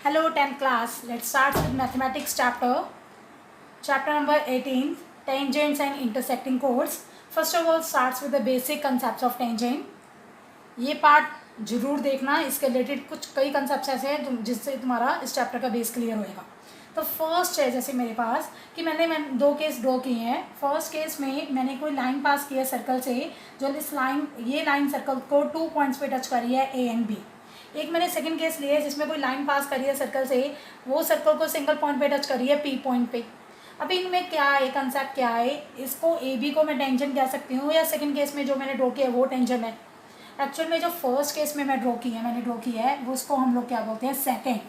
Hello 10th class. Let's start with mathematics chapter. Chapter number 18, tangents and intersecting chords. First of all starts with the basic concepts of tangent. ये part जरूर देखना, इसके related कुछ कई concept ऐसे हैं जिससे तुम्हारा इस चैप्टर का बेस क्लियर होएगा. तो फर्स्ट है जैसे मेरे पास कि मैंने दो केस ड्रॉ किए हैं. फर्स्ट केस में मैंने कोई लाइन पास की है सर्कल से, जो इस लाइन ये लाइन सर्कल को 2 पॉइंट्स पे टच करी है ए एंड बी. एक मैंने सेकंड केस लिया है जिसमें कोई लाइन पास करी है सर्कल से, वो सर्कल को सिंगल पॉइंट पे टच करी है पी पॉइंट पे. अभी इनमें क्या है, कंसेप्ट क्या है, इसको ए बी को मैं टेंजेंट कह सकती हूँ या सेकंड केस में जो मैंने ड्रॉ किया है वो टेंजेंट है. एक्चुअल में जो फर्स्ट केस में मैंने ड्रॉ की है वो उसको हम लोग क्या बोलते हैं, सेकंड.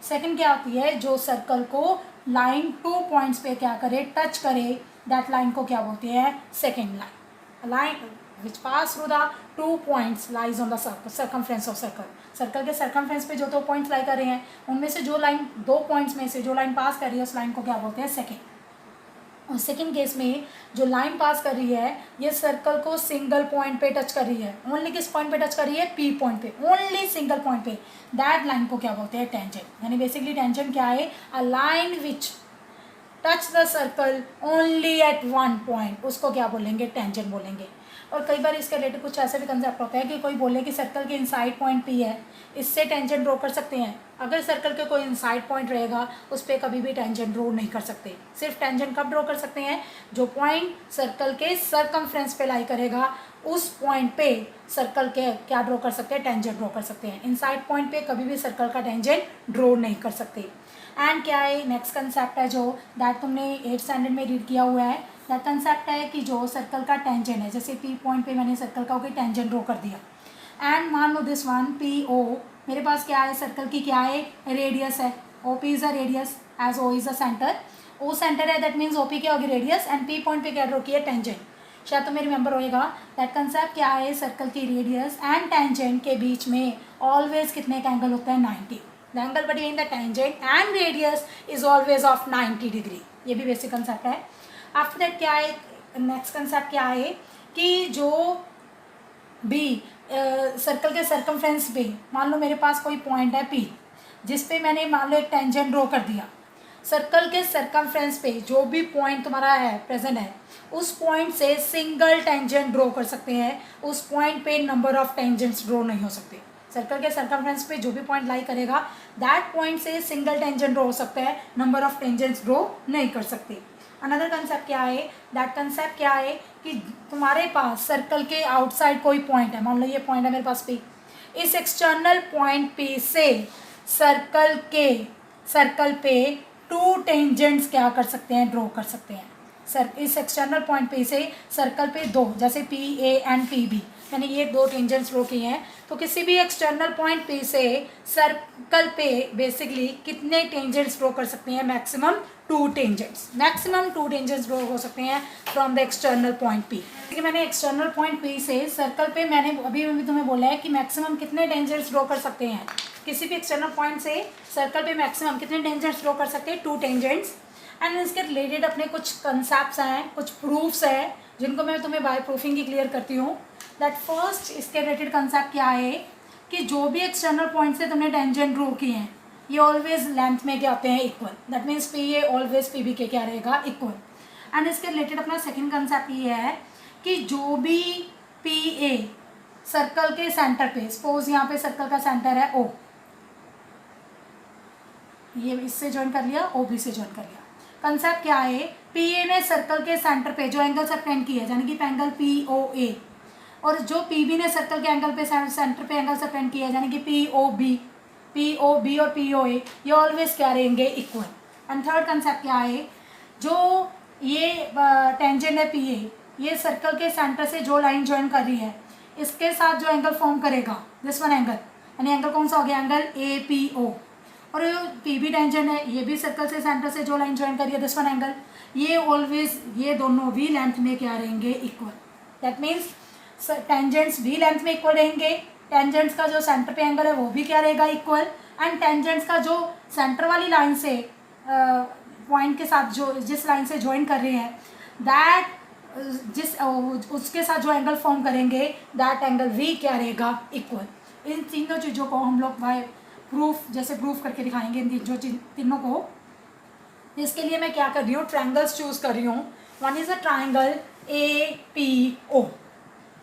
सेकंड क्या होती है, जो सर्कल को लाइन 2 पॉइंट्स पे क्या करे, टच करे, दैट लाइन को क्या बोलते हैं, second line. Line which pass through the 2 points lies on the circumference of circle. Circle के सर्कमफ्रेंस पे जो 2 पॉइंट्स लाई कर रहे हैं उनमें से जो लाइन 2 पॉइंट्स में से जो लाइन पास कर रही है उस लाइन को क्या बोलते हैं, सेकंड. और सेकंड केस में जो लाइन पास कर रही है ये सर्कल को सिंगल पॉइंट पे टच कर रही है. ओनली किस पॉइंट पे टच कर रही है, पी पॉइंट पे, ओनली सिंगल पॉइंट पे. दैट लाइन को क्या बोलते हैं, टेंजेंट. यानी बेसिकली टेंजेंट क्या है, a line which touch the circle only at 1 point, उसको क्या बोलेंगे, टेंजेंट बोलेंगे. और कई बार इसके रिलेटेड कुछ ऐसे भी कंसेप्ट होता है कि कोई बोले कि सर्कल के इनसाइड पॉइंट पी है, इससे टेंजेंट ड्रॉ कर सकते हैं. अगर सर्कल के कोई इनसाइड पॉइंट रहेगा उस पर कभी भी टेंजेंट ड्रॉ नहीं कर सकते. सिर्फ टेंजेंट कब ड्रॉ कर सकते हैं, जो पॉइंट सर्कल के सर्कमफ्रेंस पे लाई करेगा उस पॉइंट पे सर्कल के क्या ड्रॉ कर सकते हैं, टेंजेंट ड्रॉ कर सकते हैं. इनसाइड पॉइंट पे कभी भी सर्कल का टेंजेंट ड्रॉ नहीं कर सकते. एंड क्या है, नेक्स्ट कंसेप्ट है जो दैट तुमने 8th स्टैंडर्ड में रीड किया हुआ है. दैट कंसेप्ट है कि जो सर्कल का टेंजेंट है, जैसे पी पॉइंट पे मैंने सर्कल का कोई टेंजेंट ड्रॉ कर दिया. एंड मान लो दिस वन पी ओ, मेरे पास क्या है, सर्कल की क्या है, रेडियस है. O P is a radius as O is a centre. O centre है, दैट मीन्स ओ पी क्या होगी, रेडियस. एंड पी पॉइंट पे क्या ड्रॉ किया, टेंजेंट. शायद तुम्हें रिमेंबर होएगा. दैट कंसेप्ट क्या है, सर्कल की रेडियस एंड टेंजेंट के बीच में ऑलवेज कितने का एंगल होता है, 90. The angle between the tangent and radius is always of 90 degree. ये भी बेसिक कंसेप्ट है. आफ्टर दैट क्या है, नेक्स्ट कंसेप्ट क्या है कि जो बी सर्कल के सर्कमफ्रेंस पे मान लो मेरे पास कोई पॉइंट है पी, जिस पे मैंने मान लो एक टेंजेंट ड्रॉ कर दिया. सर्कल के सर्कमफ्रेंस पे जो भी पॉइंट तुम्हारा है, प्रेजेंट है, उस पॉइंट से सिंगल टेंजेंट ड्रॉ कर सकते हैं. उस पॉइंट पे नंबर ऑफ टेंजेंट्स ड्रॉ नहीं हो सकते. सर्कल के सर्कमफ्रेंस पे जो भी पॉइंट लाई करेगा दैट पॉइंट से सिंगल टेंजेंट ड्रॉ हो सकता है, नंबर ऑफ टेंजेंट्स ड्रॉ नहीं कर सकते. अनदर कंसेप्ट क्या है, दैट कंसेप्ट क्या है कि तुम्हारे पास सर्कल के आउटसाइड कोई पॉइंट है, मान लो ये पॉइंट है मेरे पास पी. इस एक्सटर्नल पॉइंट पी से सर्कल पे 2 टेंजेंट्स क्या कर सकते हैं, ड्रॉ कर सकते हैं. इस एक्सटर्नल पॉइंट पे से सर्कल पे 2, जैसे P A and P B, मैंने ये 2 टेंजेंट्स ड्रॉ किए हैं. तो किसी भी एक्सटर्नल पॉइंट पे से सर्कल पे बेसिकली कितने टेंजेंट्स ड्रॉ कर सकते हैं, maximum 2 tangents. Maximum 2 tangents draw हो सकते हैं from the external point P. क्योंकि मैंने एक्सटर्नल पॉइंट पी से सर्कल पे मैंने अभी तुम्हें बोला है कि मैक्सिमम कितने टेंजेंट्स ड्रॉ कर सकते हैं. किसी भी एक्सटर्नल पॉइंट से सर्कल पे मैक्सिमम कितने टेंजेंट्स ड्रॉ कर सकते हैं, 2 टेंजेंट्स. एंड इसके रिलेटेड अपने कुछ कंसेप्ट्स हैं, कुछ प्रूफ्स हैं जिनको मैं तुम्हें बाय प्रूफिंग की क्लियर करती हूँ. दैट फर्स्ट इसके रिलेटेड कंसेप्ट क्या है कि जो भी एक्सटर्नल पॉइंट से तुमने टेंजेंट ड्रॉ किए हैं ये ऑलवेज लेंथ में क्या आते हैं, equal. That means P A always P B के क्या रहेगा, इक्वल. एंड इसके रिलेटेड अपना सेकेंड कंसेप्ट ये है कि जो भी पी ए सर्कल के सेंटर पे, सपोज यहाँ पे सर्कल का सेंटर है ओ, ये इससे ज्वाइन कर लिया, ओ बी से ज्वाइन कर लिया. कंसेप्ट क्या है, पी ए ने सर्कल के सेंटर पे जो एंगल सबटेंड किया है, यानी कि एंगल पी ओ ए, और जो पी बी ने सर्कल के एंगल पे सेंटर पे एंगल सबटेंड किया है, यानी कि पी ओ बी और पी ओ ए, ये ऑलवेज क्या रहेंगे, इक्वल. एंड थर्ड कंसेप्ट क्या है, जो ये टेंजेंट है पी ए, ये सर्कल के सेंटर से जो लाइन ज्वाइन कर रही है इसके साथ जो एंगल फॉर्म करेगा, दिस वन एंगल, यानी एंगल कौन सा हो गया, एंगल ए पी ओ. और पी बी टेंजेंट है, ये भी सर्कल से सेंटर से जो लाइन ज्वाइन करी है, दिस वन एंगल, ये ऑलवेज ये दोनों भी लेंथ में क्या रहेंगे, इक्वल. दैट मीन्स टेंजेंट्स भी लेंथ में इक्वल रहेंगे. टेंजेंट्स का जो सेंटर पे एंगल है वो भी क्या रहेगा, इक्वल. एंड टेंजेंट्स का जो सेंटर वाली लाइन से पॉइंट के साथ जो जिस लाइन से ज्वाइन कर रहे हैं दैट उसके साथ जो एंगल फॉर्म करेंगे दैट एंगल भी क्या रहेगा, इक्वल. इन तीनों चीज़ों को हम लोग बाय प्रूफ जैसे प्रूफ करके दिखाएंगे इन जो तीनों को। इसके लिए मैं क्या कर रही हूँ, ट्रायंगल्स चूज कर रही हूँ। One is a triangle APO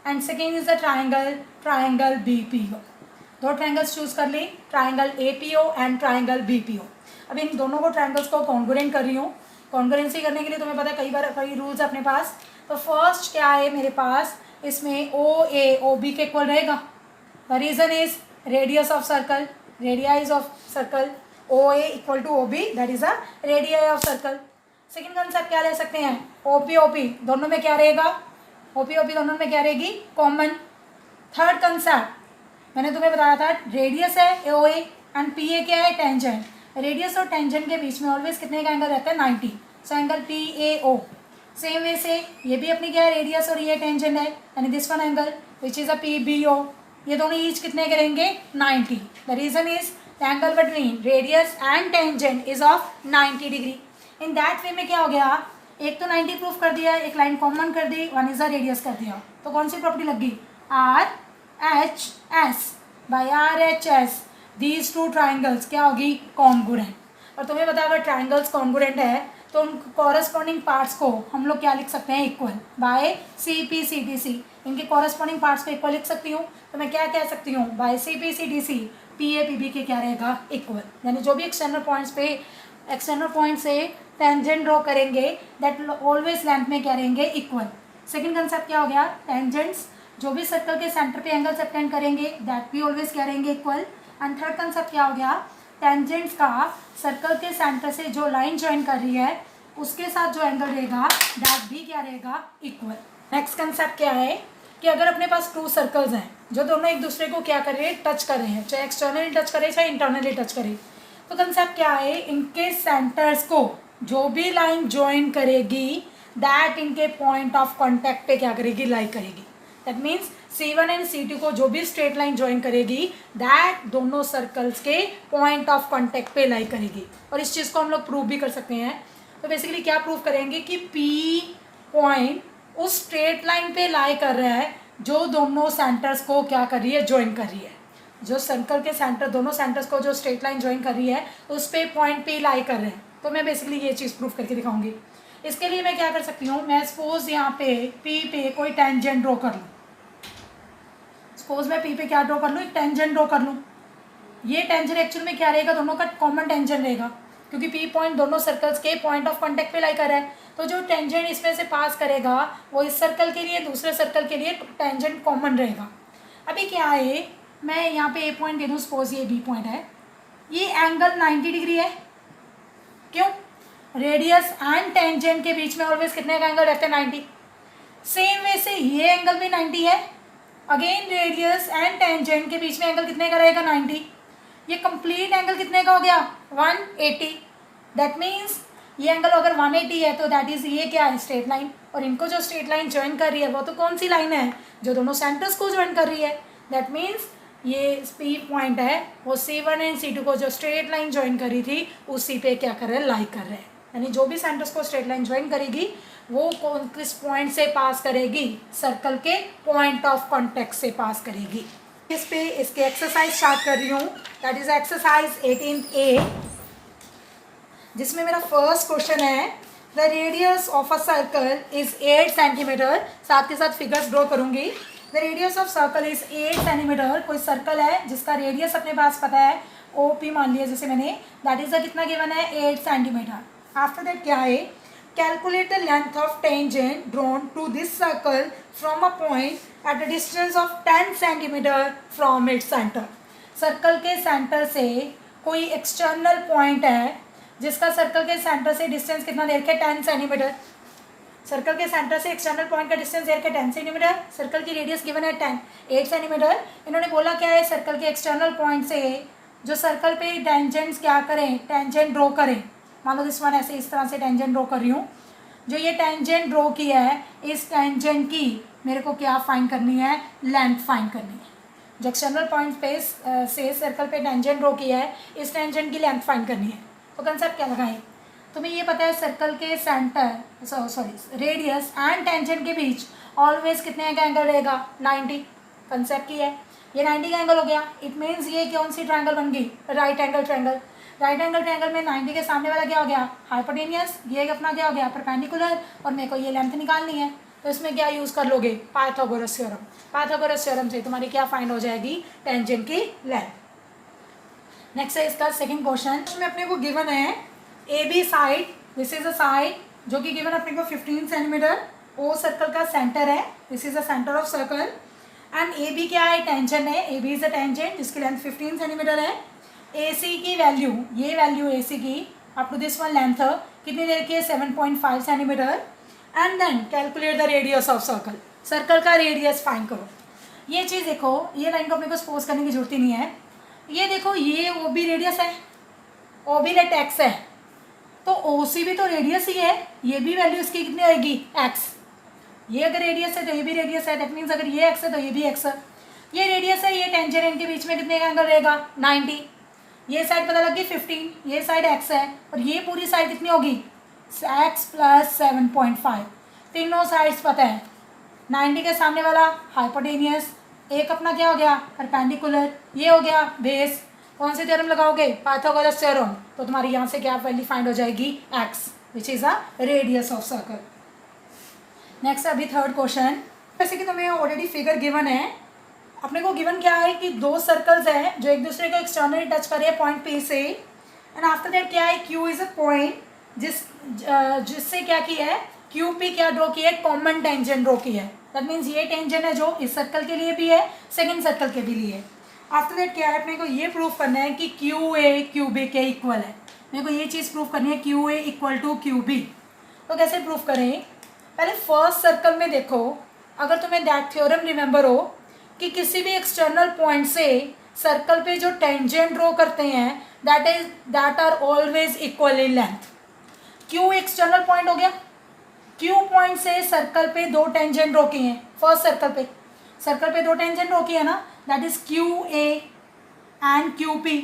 and second is a triangle BPO। दो ट्रायंगल्स चूज कर ली, triangle APO and triangle BPO। अब इन दोनों को ट्रायंगल्स को कॉन्ग्रुएंट कर रही हूँ। कॉन्ग्रुएंसी करने के लिए तुम्हें पता है कई बार कई रूल्स अपने पास। तो फर्स्ट क्या है मेरे पास, इसमें OA OB के इक्वल रहेगा। The reason is radius of circle, radii of circle, OA equal to OB, that is a radii of circle. Second concept क्या ले सकते हैं, OP दोनों में क्या रहेगा, OP दोनों में क्या रहेगी, कॉमन। थर्ड कंसेप्ट मैंने तुम्हें बताया था, रेडियस है OA एंड PA क्या है, टेंजेंट। रेडियस और टेंजेंट के बीच में ऑलवेज कितने का एंगल रहता है, 90। So angle PAO। Same way से ये भी अपनी क्या है, रेडियस और ये टेंजेंट है, यानी this one angle which is a PBO। ये दोनों ईच कितने करेंगे, 90। The reason is the angle between radius and tangent is of 90 degree. In that way में क्या हो गया, एक तो 90 प्रूफ कर दिया, एक लाइन कॉमन कर दी, वन इज अ रेडियस कर दिया। तो कौन सी प्रॉपर्टी लग गई, RHS by RHS these two triangles क्या होगी, कॉन्ग्रुएंट। और तुम्हें पता अगर ट्राइंगल्स कॉन्ग्रुएंट है तो उन कॉरस्पॉन्डिंग पार्ट्स को हम लोग क्या लिख सकते हैं, इक्वल बाय CPCDC। इनके कॉरस्पॉन्डिंग पार्ट्स को इक्वल लिख सकती हूँ, तो मैं क्या कह सकती हूँ, बाय CPCDC PA PB के क्या रहेगा, इक्वल। यानी जो भी एक्सटर्नल पॉइंट्स पे एक्सटर्नल पॉइंट से टेंजेंट ड्रॉ करेंगे दैट ऑलवेज लेंथ में क्या रहेंगे, इक्वल। सेकेंड कंसेप्ट क्या हो गया, टेंजेंट्स जो भी सर्कल के सेंटर पे एंगल सबटेंड करेंगे दैट भी ऑलवेज क्या रहेंगे, इक्वल। एंड थर्ड कंसेप्ट क्या हो गया, टेंजेंट्स का सर्कल के सेंटर से जो लाइन ज्वाइन कर रही है उसके साथ जो एंगल रहेगा दैट भी क्या रहेगा, इक्वल। नेक्स्ट कंसेप्ट क्या है कि अगर अपने पास टू सर्कल्स हैं जो दोनों एक दूसरे को क्या कर रहे हैं, टच कर रहे हैं, चाहे एक्सटर्नली टच करे चाहे इंटरनली टच करे, तो कंसेप्ट क्या है, इनके सेंटर्स को जो भी लाइन ज्वाइन करेगी दैट इनके पॉइंट ऑफ कॉन्टैक्ट पे क्या करेगी, लाई करेगी। That means C1 and C2 को जो भी स्ट्रेट लाइन ज्वाइन करेगी दैट दोनों सर्कल्स के पॉइंट ऑफ कॉन्टैक्ट पे लाई करेगी। और इस चीज़ को हम लोग प्रूव भी कर सकते हैं। तो बेसिकली क्या प्रूव करेंगे कि P पॉइंट उस स्ट्रेट लाइन पे लाई कर रहा है जो दोनों सेंटर्स को क्या कर रही है, ज्वाइन कर रही है। जो सर्कल के सेंटर दोनों सेंटर्स को जो स्ट्रेट लाइन ज्वाइन कर रही है उस पे पॉइंट पे लाई कर रहे हैं। तो मैं बेसिकली ये चीज़ प्रूव करके दिखाऊंगी। इसके लिए मैं क्या कर सकती हूँ, मैं सपोज यहाँ पे P पे कोई टेंजेंट ड्रॉ कर लूँ। सपोज मैं P पे क्या ड्रॉ कर लूँ, एक टेंजेंट ड्रॉ कर लूँ। ये टेंजेंट एक्चुअल में क्या रहेगा, दोनों का कॉमन टेंजेंट रहेगा क्योंकि P पॉइंट दोनों सर्कल्स के पॉइंट ऑफ कॉन्टैक्ट पे लाई कर रहा है। तो जो टेंजेंट इसमें से पास करेगा वो इस सर्कल के लिए दूसरे सर्कल के लिए टेंजेंट कॉमन रहेगा। अभी क्या है, मैं यहाँ पे A पॉइंट दे दूँ, सपोज ये B पॉइंट है, ये एंगल 90 डिग्री है। क्यों, रेडियस एंड टेंजेंट के बीच में ऑलवेज कितने का एंगल रहता है, 90। सेम वे से ये एंगल भी 90 है। अगेन रेडियस एंड टेंजेंट के बीच में एंगल कितने का रहेगा, 90। ये कंप्लीट एंगल कितने का हो गया, 180। दैट मीन्स ये एंगल अगर 180 है तो दैट इज ये क्या है, स्ट्रेट लाइन। और इनको जो स्ट्रेट लाइन ज्वाइन कर रही है वो तो कौन सी लाइन है, जो दोनों सेंटर्स को ज्वाइन कर रही है। दैट मीन्स ये P पॉइंट है वो C1 एंड C2 को जो स्ट्रेट लाइन ज्वाइन करी थी उसी पे क्या कर रहे हैं, लाई कर रहे हैं। यानी जो भी सेंटर्स को स्ट्रेट लाइन ज्वाइन करेगी वो कौन किस पॉइंट से पास करेगी, सर्कल के पॉइंट ऑफ कॉन्टैक्ट से पास करेगी। इस पे इसके एक्सरसाइज स्टार्ट कर रही हूँ, दैट इज एक्सरसाइज 18A, जिसमें मेरा फर्स्ट क्वेश्चन है the radius of a circle is 8 centimetre. साथ के साथ फिगर्स ड्रॉ करूंगी। The radius of circle is 8 centimetre. कोई सर्कल है जिसका रेडियस अपने पास पता है, OP मान लिया जैसे मैंने, दैट इज कितना गिवन है, 8 सेंटीमीटर। आफ्टर दैट क्या है, calculate the length of tangent drawn to this circle from a point at a distance of 10 centimetre from its centre. Circle के सेंटर से कोई एक्सटर्नल पॉइंट है जिसका सर्कल के सेंटर से डिस्टेंस कितना दे रखा है, 10 सेंटीमीटर। सर्कल के सेंटर से एक्सटर्नल पॉइंट का डिस्टेंस दे रखा है 10 सेंटीमीटर। सर्कल की रेडियस गिवन है 8 सेंटीमीटर। इन्होंने बोला क्या है, सर्कल के एक्सटर्नल पॉइंट से जो सर्कल पे टेंजेंट्स क्या करें, टेंजेंट ड्रॉ करें। मान लो दिस वन ऐसे इस तरह से टेंजेंट ड्रॉ कर रही हूँ। जो ये टेंजेंट ड्रॉ किया है इस टेंजेंट की मेरे को क्या फाइंड करनी है, लेंथ फाइंड करनी है। जो एक्सटर्नल पॉइंट पे से सर्कल पे टेंजेंट ड्रॉ किया है इस टेंजेंट की लेंथ फाइंड करनी है। तो कंसेप्ट क्या लगाएं, तुम्हें ये पता है सर्कल के centre sorry radius and tangent के बीच ऑलवेज कितने का एंगल रहेगा, 90। कंसेप्ट की है ये 90 का एंगल हो गया। इट मीन्स ये कौन सी ट्रायंगल बन गई, right angle triangle. Right angle triangle में 90 के सामने वाला क्या हो गया, हाइपोटेनियस, ये अपना क्या हो गया, परपेंडिकुलर, और मेरे को ये लेंथ निकालनी है, तो इसमें क्या यूज़ कर लोगे, पाइथागोरस थ्योरम। पाइथागोरस थ्योरम से तुम्हारी क्या फाइंड हो जाएगी, टेंजेंट की लेंथ। नेक्स्ट है इसका सेकंड क्वेश्चन में अपने को गिवन है A B side, this is a side जो कि गिवन अपने को 15 सेंटीमीटर, ओ सर्कल का सेंटर है, this is the centre of circle, and A B क्या है, टेंजेंट है, A B is a tangent जिसकी लेंथ 15 सेंटीमीटर है। ए सी की वैल्यू, ये वैल्यू ए सी की up to this one length कितनी देर की है, 7.5 centimetre, and then calculate the radius of circle, circle का रेडियस फाइंड करो। ये चीज़ देखो, ये लाइन को अपने को सपोज करने की जरूरत ही नहीं है। ये देखो, ये ओ बी रेडियस है, ओ बी लेट एक्स है, तो ओ सी भी तो रेडियस ही है, ये भी वैल्यू इसकी कितनी होगी, एक्स। ये अगर रेडियस है तो ये भी रेडियस है, दैट मीन्स अगर ये एक्स है तो ये भी एक्स है। ये रेडियस है, ये टेंजेंट, इनके बीच में कितने का एंगल रहेगा, 90। ये साइड पता लग गई 15, ये साइड एक्स है, और ये पूरी साइड कितनी होगी, एक्स प्लस 7.5, तीनों साइड्स पता है। 90 के सामने वाला हाइपोटेनियस, एक अपना क्या हो गया, परपेंडिकुलर, ये हो गया बेस। कौन से थ्योरम लगाओगे, पाइथागोरस थ्योरम, तो तुम्हारी यहाँ से क्या वैल्यू फाइंड हो जाएगी, x, which is a radius of circle. Next अभी थर्ड क्वेश्चन, जैसे कि तुम्हें ऑलरेडी फिगर गिवन है, अपने को गिवन क्या है कि दो सर्कल्स हैं जो एक दूसरे को एक्सटर्नली टच कर रहे हैं पॉइंट पी से, एंड आफ्टर दैट क्या है, क्यू इज अ पॉइंट जिससे क्या किया है, क्यू पी क्या ड्रॉ किया है, कॉमन टेंजेंट ड्रॉ किया है। दैट मीन्स ये टेंजेंट है जो इस सर्कल के लिए भी है, सेकेंड सर्कल के भी लिए। आफ्टर दैट क्या है, अपने को ये प्रूव करना है कि क्यू ए क्यू बी के इक्वल है। मेरे को ये चीज़ प्रूव करनी है, Q A equal to Q B. तो कैसे प्रूव करें, पहले फर्स्ट सर्कल में देखो, अगर तुम्हें दैट थ्योरम रिमेंबर हो कि किसी भी एक्सटर्नल पॉइंट से सर्कल पे जो टेंजेंट ड्रॉ करते हैं that are always equal in length. Q external point हो गया, क्यू पॉइंट से सर्कल पे दो टेंजेंट ड्रॉ किए हैं, फर्स्ट सर्कल पे दो टेंजेंट ड्रॉ किए हैं ना, that is Q A and Q P,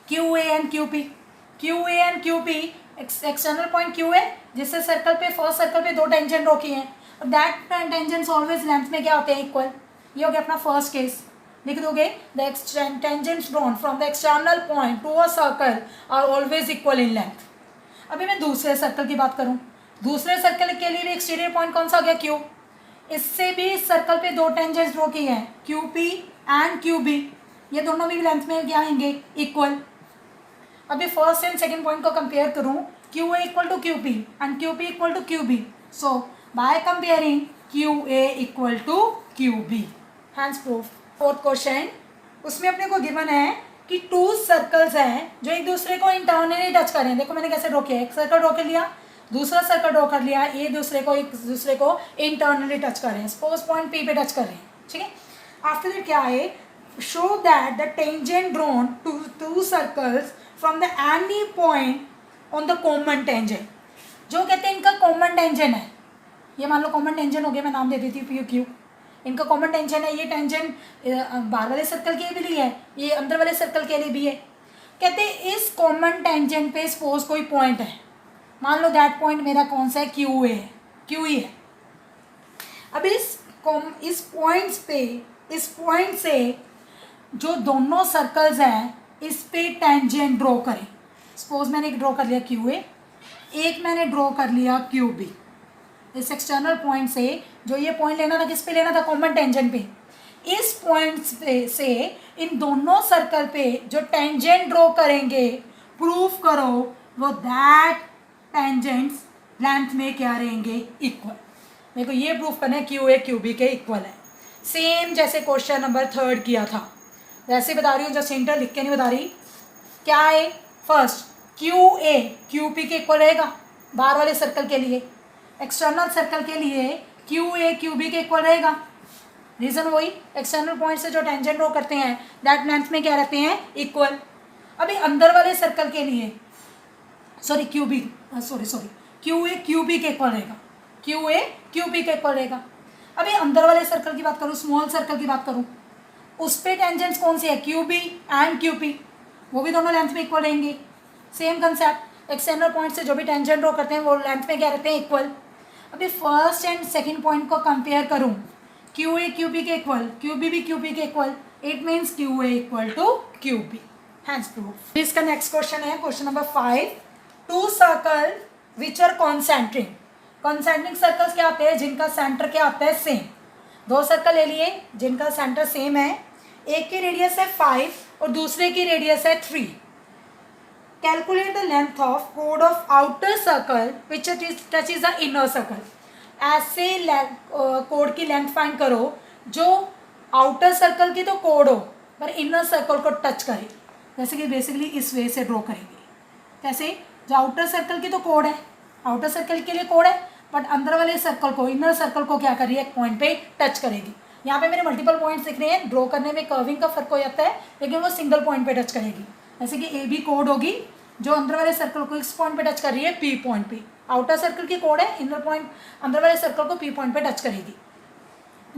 Q A and Q P, Q A and Q P external point Q है जिससे सर्कल पे फर्स्ट सर्कल पे दो टेंजेंट ड्रॉ किए हैं, और दैट टेंजेंट्स ऑलवेज लेंथ में क्या होते हैं, इक्वल। ये हो गया अपना फर्स्ट केस, लिख दोगे the tangents drawn from the external point to a circle are always equal in length. अभी मैं दूसरे सर्कल की बात करूं, दूसरे सर्कल के लिए भी एक्सटीरियर पॉइंट कौन सा हो गया, क्यू, इससे भी सर्कल पे दो टेंजेंट्स ड्रॉ किए हैं, Q P and Q B, ये दोनों भी लेंथ में क्या आएंगे, इक्वल। अभी फर्स्ट एंड सेकंड पॉइंट को कंपेयर करूं, Q A equal to Q P and Q P equal to Q B, so by comparing Q A equal to Q B, hence proof. Fourth question, उसमें अपने को given है कि to circles हैं जो एक दूसरे को इंटरनली टच करें। देखो मैंने कैसे ड्रॉ किया, एक सर्कल ड्रॉ कर लिया, दूसरा सर्कल ड्रॉ कर लिया, ये एक दूसरे को इंटरनली टच कर रहे हैं, सपोज पॉइंट पी पे टच कर रहे हैं, ठीक है। आफ्टर दैट क्या है, show that the tangent drawn to two circles from the any point on the common tangent, जो कहते हैं इनका कॉमन टेंजेंट है, ये मान लो कॉमन टेंजेंट हो गया, मैं नाम दे देती हूँ पी क्यू, इनका कॉमन टेंजेंट है, ये टेंजेंट बाहर वाले सर्कल के भी लिए है, ये अंदर वाले सर्कल के लिए भी है। कहते हैं इस कॉमन टेंजेंट पे सपोज कोई पॉइंट है, मान लो दैट पॉइंट मेरा कौन सा है, क्यू ए, क्यू ई है। अब इस पॉइंट से जो दोनों सर्कल्स हैं इस पे टेंजेंट ड्रॉ करें। सपोज मैंने एक ड्रॉ कर लिया क्यू ए, एक मैंने ड्रॉ कर लिया क्यू बी। इस एक्सटर्नल पॉइंट से जो ये पॉइंट लेना था, किस पे लेना था, कॉमन टेंजेंट पे। इस पॉइंट से इन दोनों सर्कल पे जो टेंजेंट ड्रॉ करेंगे, प्रूफ करो वो दैट टेंजेंट्स लेंथ में क्या रहेंगे, इक्वल। मेरे को ये प्रूफ करना है क्यू ए क्यू बी के इक्वल है, सेम जैसे क्वेश्चन नंबर 3 किया था वैसे बता रही हूँ, जस्ट इंटर लिख के नहीं बता रही। क्या है, first Q A Q P के इक्वल रहेगा बाहर वाले सर्कल के लिए, एक्सटर्नल सर्कल के लिए क्यू ए क्यू बी के इक्वल रहेगा। रीज़न वही, एक्सटर्नल पॉइंट से जो टेंजेंट ड्रॉ करते हैं दैट लेंथ में क्या रहते हैं, इक्वल। अभी अंदर वाले सर्कल के लिए sorry Q A Q B के इक्वल रहेगा, क्यू ए क्यू बी के इक्वल रहेगा। अभी अंदर वाले सर्कल की बात करूँ, स्मॉल सर्कल की बात करूँ, उस पे टेंजेंट्स कौन सी है, Q B and Q P, वो भी दोनों लेंथ में इक्वल रहेंगे। सेम कंसेप्ट, एक्सटर्नल पॉइंट से जो भी टेंजेंट ड्रॉ करते हैं वो लेंथ में क्या रहते हैं, इक्वल। अभी फर्स्ट एंड सेकंड पॉइंट को कंपेयर करूं, क्यू ए क्यू बी के इक्वल, क्यू बी भी क्यू बी के equal, it means Q A equal to Q B, hence proof. इसका नेक्स्ट क्वेश्चन है question number 5, two circle which are concentric. Concentric circles क्या होते हैं, जिनका centre क्या होता है सेम। दो सर्कल ले लिए जिनका सेंटर सेम है, एक की रेडियस है 5 और दूसरे की रेडियस है 3। Calculate the length of code of outer circle which touches the inner circle. ऐसे कोड की लेंथ फाइंड करो जो आउटर सर्कल की तो कोड हो पर इनर सर्कल को टच करे। जैसे कि बेसिकली इस वे से ड्रॉ करेंगे। कैसे, जो आउटर सर्कल की तो कोड है, आउटर सर्कल के लिए कोड है, बट अंदर वाले सर्कल को, इनर सर्कल को क्या कर रही है, एक पॉइंट पे टच करेगी। यहाँ पे मेरे मल्टीपल पॉइंट्स दिख रहे हैं, ड्रॉ करने में कर्विंग का फर्क हो जाता है, लेकिन वो सिंगल पॉइंट पे टच करेगी। जैसे कि ए बी कोड होगी जो अंदर वाले सर्कल को इस पॉइंट पे टच कर रही है, पी पॉइंट पे। आउटर सर्कल की कोड है, इनर पॉइंट अंदर वाले सर्कल को पी पॉइंट पे टच करेगी।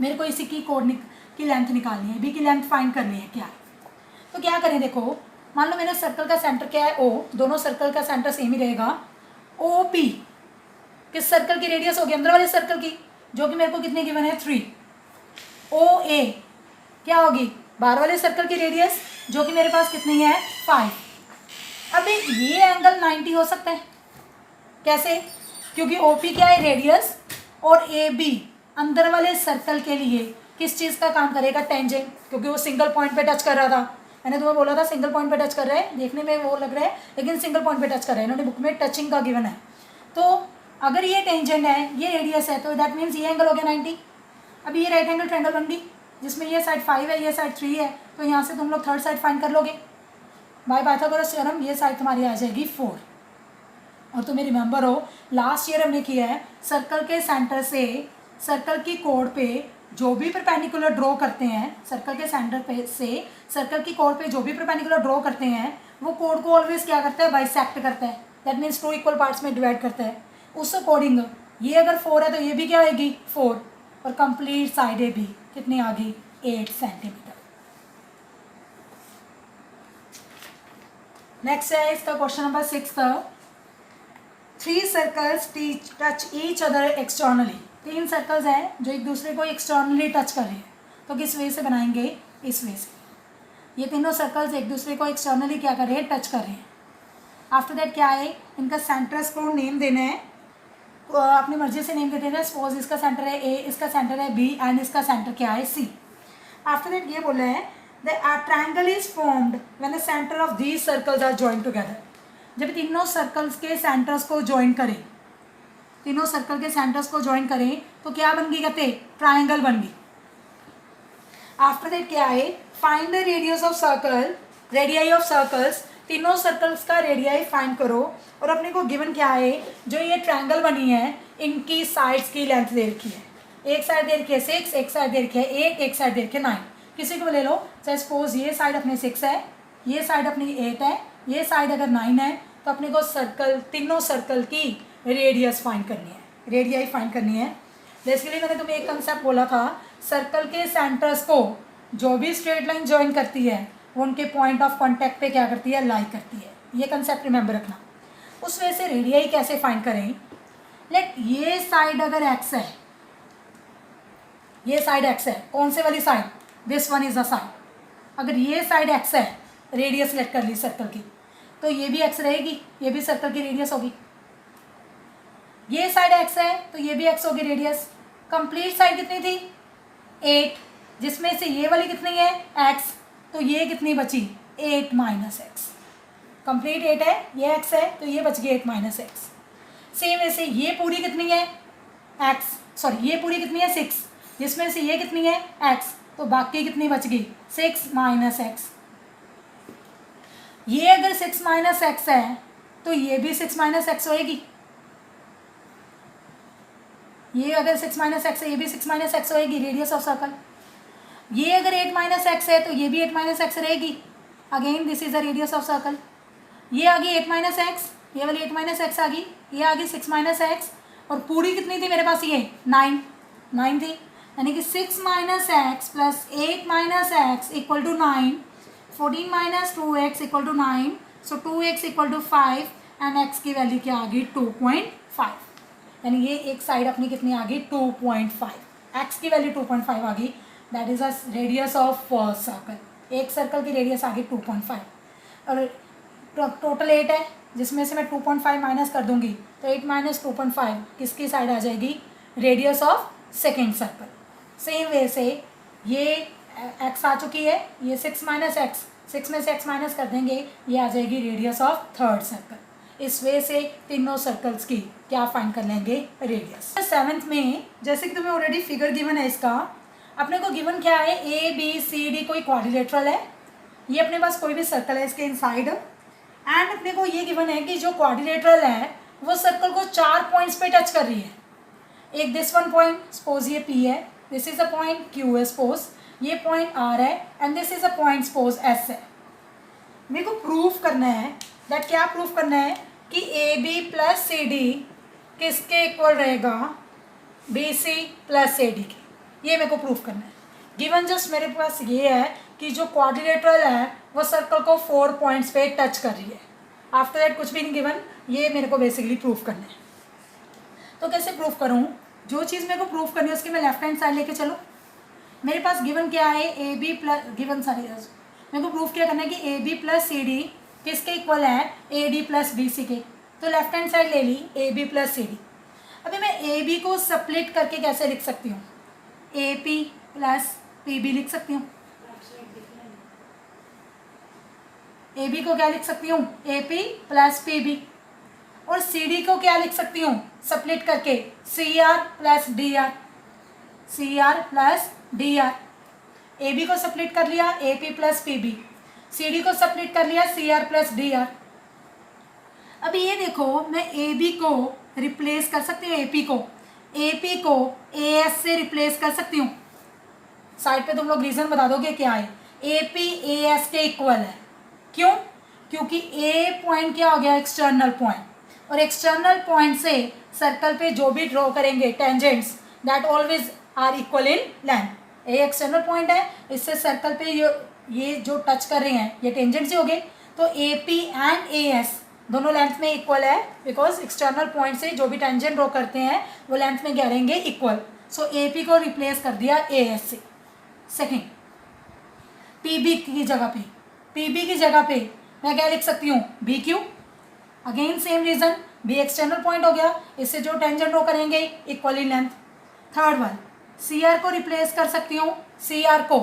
मेरे को इसी की कोड की लेंथ निकालनी है, बी की लेंथ फाइंड करनी है क्या है। तो क्या करें, देखो मान लो मेरे सर्कल का सेंटर क्या है, ओ, दोनों सर्कल का सेंटर सेम ही रहेगा। ओ पी किस सर्कल की रेडियस होगी, अंदर वाले सर्कल की, जो कि मेरे को कितनी गिवन है 3। ओ ए क्या होगी, बाहर वाले सर्कल की रेडियस, जो कि मेरे पास कितनी है 5। अब ये एंगल 90 हो सकता है। कैसे, क्योंकि ओ पी क्या है रेडियस, और ए बी अंदर वाले सर्कल के लिए किस चीज़ का काम करेगा, टेंजेंट, क्योंकि वो सिंगल पॉइंट पे टच कर रहा था। मैंने तुम्हें बोला था सिंगल पॉइंट पे टच कर रहा है, देखने में वो लग रहा है लेकिन सिंगल पॉइंट पे टच कर रहा है। इन्होंने बुक में टचिंग का गिवन है। तो अगर ये टेंजेंट है, ये रेडियस है, तो दैट मीन्स ये एंगल हो गया 90। अब ये राइट एंगल ट्रायंगल बन गई, जिसमें ये साइड 5 है, ये साइड 3 है, तो यहाँ से तुम लोग थर्ड साइड फाइंड कर लोगे बाय पाइथागोरस थ्योरम। ये साइड तुम्हारी आ जाएगी 4। और तुम्हें रिमेंबर हो लास्ट ईयर हमने किया है, सर्कल के सेंटर से सर्कल की कोड पे जो भी परपेंडिकुलर ड्रॉ करते हैं, सर्कल के सेंटर पे से सर्कल की कोड पे जो भी परपेंडिकुलर ड्रॉ करते हैं, वो कोड को ऑलवेज क्या करता है, बाइसेक्ट करता है। दैट मीन्स 2 इक्वल पार्ट्स में डिवाइड करता है। उस अकॉर्डिंग ये अगर 4 है तो ये भी क्या आएगी 4, और कंप्लीट साइड ए भी कितनी आ गई 8 सेंटीमीटर। नेक्स्ट है इसका question number 6। 3 circles touch each other externally. 3 circles हैं जो एक दूसरे को एक्सटर्नली टच कर रहे हैं, तो किस वे से बनाएंगे, इस वे से। ये तीनों सर्कल्स एक दूसरे को एक्सटर्नली क्या कर रहे हैं, टच कर रहे हैं। आफ्टर दैट क्या है, इनका सेंटर्स को नेम देना है, तो अपनी मर्जी से नेम देते हैं। सपोज इसका सेंटर है ए, इसका सेंटर है बी, एंड इसका सेंटर क्या है सी। आफ्टर दैट ये बोला है the triangle is formed when the centre of these circles are joined together. जब तीनों सर्कल्स के सेंटर्स को ज्वाइन करें, तीनों सर्कल के सेंटर्स को ज्वाइन करें तो क्या बन गई, कहते ट्रायंगल बन गई। आफ्टर दैट क्या है, find the radius of circle, radii of circles. तीनों सर्कल्स का रेडियाई फाइंड करो, और अपने को गिवन क्या है, जो ये ट्रायंगल बनी है इनकी साइड्स की लेंथ दे रखी है। एक साइड दे रखी है 6, एक साइड दे रखी है 8, एक साइड दे रखी है 9। किसी को ले लो, चाहे सपोज ये साइड अपने 6 है, ये साइड अपनी 8 है, ये साइड अगर 9 है, तो अपने को सर्कल, तीनों सर्कल की रेडियस फाइंड करनी है, रेडियाई फाइंड करनी है। बेसिकली मैंने तुम्हें एक कंसेप्ट बोला था, सर्कल के सेंटर्स को जो भी स्ट्रेट लाइन ज्वाइन करती है वो उनके पॉइंट ऑफ कॉन्टैक्ट पे क्या करती है, लाई करती है। ये कंसेप्ट रिमेंबर रखना। उस वजह से रेडियाई कैसे फाइंड करें, लेट ये साइड अगर एक्स है, ये साइड एक्स है, कौन से वाली side, this one is the side. अगर ये साइड एक्स है, रेडियस लेट कर ली सर्कल की, तो ये भी एक्स रहेगी, ये भी सर्कल की रेडियस होगी। ये साइड एक्स है तो ये भी एक्स होगी रेडियस। कंप्लीट साइड कितनी थी 8, जिसमें से ये वाली कितनी है एक्स, तो ये कितनी बची 8 माइनस एक्स। कंप्लीट 8 है, ये एक्स है तो ये बच गई 8 माइनस एक्स। सेम ऐसे ये पूरी कितनी है एक्स, सॉरी ये पूरी कितनी है 6, जिसमें से ये कितनी है एक्स, तो बाकी कितनी बच गई 6 माइनस एक्स। ये अगर 6 माइनस एक्स है तो ये भी 6 माइनस एक्स होएगी। ये अगर 6 माइनस एक्स है, ये भी 6 माइनस एक्स होएगी, रेडियस ऑफ सर्कल। ये अगर 8 माइनस एक्स है तो ये भी 8 माइनस एक्स रहेगी। Again this is the radius of circle. ये आ गई 8 माइनस एक्स, ये वाली 8 माइनस एक्स आ गई, ये आ गई 6 माइनस एक्स, और पूरी कितनी थी मेरे पास, ये 9 थी। यानी कि 6 minus x plus 8 minus x equal to 9, 14 minus 2x equal to 9, so 2x equal to 5, and x की वैल्यू क्या आ गई 2.5। यानी ये एक साइड अपनी कितनी आ गई 2.5। एक्स की वैल्यू 2.5 आ गई, that is a radius of circle. एक सर्कल की रेडियस आ गई 2.5 और टोटल 8 है, जिसमें से मैं 2.5 माइनस कर दूंगी तो 8 माइनस 2.5 किसकी साइड आ जाएगी, radius of second circle. Same way से ये एक्स आ चुकी है, ये 6 माइनस एक्स, 6 में से एक्स माइनस कर देंगे, ये आ जाएगी रेडियस ऑफ थर्ड सर्कल। इस वे से तीनों सर्कल्स की क्या फाइंड कर लेंगे, रेडियस। 7th में जैसे कि तुम्हें ऑलरेडी फिगर गिवन है इसका, अपने को गिवन क्या है, ए बी सी डी कोई क्वाड्रिलेटरल है, ये अपने पास कोई भी सर्कल है इसके इनसाइड, एंड अपने को ये गिवन है कि जो क्वाड्रिलेटरल है वो सर्कल को 4 पॉइंट्स पे टच कर रही है। एक दिस वन पॉइंट, सपोज ये P है, this is a point Q है सपोज, ये पॉइंट R है, and this is a point suppose S है। मेरे को प्रूफ करना है दैट, क्या प्रूफ करना है कि AB प्लस CD किसके इक्वल रहेगा, BC प्लस AD के, ये मेरे को प्रूफ करना है। गिवन जस्ट मेरे पास ये है कि जो क्वाड्रिलेटरल है वो सर्कल को 4 पॉइंट्स पे टच कर रही है। आफ्टर दैट कुछ भी नहीं गिवन, ये मेरे को बेसिकली प्रूफ करना है। तो कैसे प्रूफ करूँ, जो चीज़ मेरे को प्रूफ करनी है उसकी मैं लेफ्ट हैंड साइड लेके चलो। मेरे पास गिवन क्या है, ए बी प्लस, गिवन सारी मेरे को प्रूफ क्या करना है कि A B plus C D किसके इक्वल है, A D plus B C के। तो लेफ्ट हैंड साइड ले ली, A B plus C D. अभी मैं ए बी को स्प्लिट करके कैसे लिख सकती हूँ, A P plus P B लिख सकती हूँ। ए बी को क्या लिख सकती हूँ, A P plus P B. और सी डी को क्या लिख सकती हूँ, स्प्लिट करके C R plus D R, C R plus D R. A B को स्प्लिट कर लिया, A P plus P B. C D को स्प्लिट कर लिया, C R plus D R. अभी ये देखो, मैं ए बी को रिप्लेस कर सकती हूँ, ए पी को ए एस से रिप्लेस कर सकती हूँ। साइड पे तुम लोग रीजन बता दोगे क्या है, ए पी ए एस के इक्वल है। क्यों, क्योंकि ए पॉइंट क्या हो गया, एक्सटर्नल पॉइंट, और एक्सटर्नल पॉइंट से सर्कल पे जो भी ड्रॉ करेंगे tangents that always are equal in length. A external point है, इससे सर्कल पे ये जो टच कर रहे हैं ये टेंजेंट्स ही हो गए। तो A P and A S दोनों लेंथ में इक्वल है, बिकॉज एक्सटर्नल पॉइंट से जो भी टेंजेंट ड्रॉ करते हैं वो लेंथ में क्या रहेंगे, इक्वल। सो ए पी को रिप्लेस कर दिया ए एस से। सेकेंड, पी बी की जगह पे मैं क्या लिख सकती हूँ, B Q. Again same reason, B external point हो गया, इससे जो टेंजेंट ड्रॉ करेंगे equal in length. Third one, C R को रिप्लेस कर सकती हूँ, सी आर को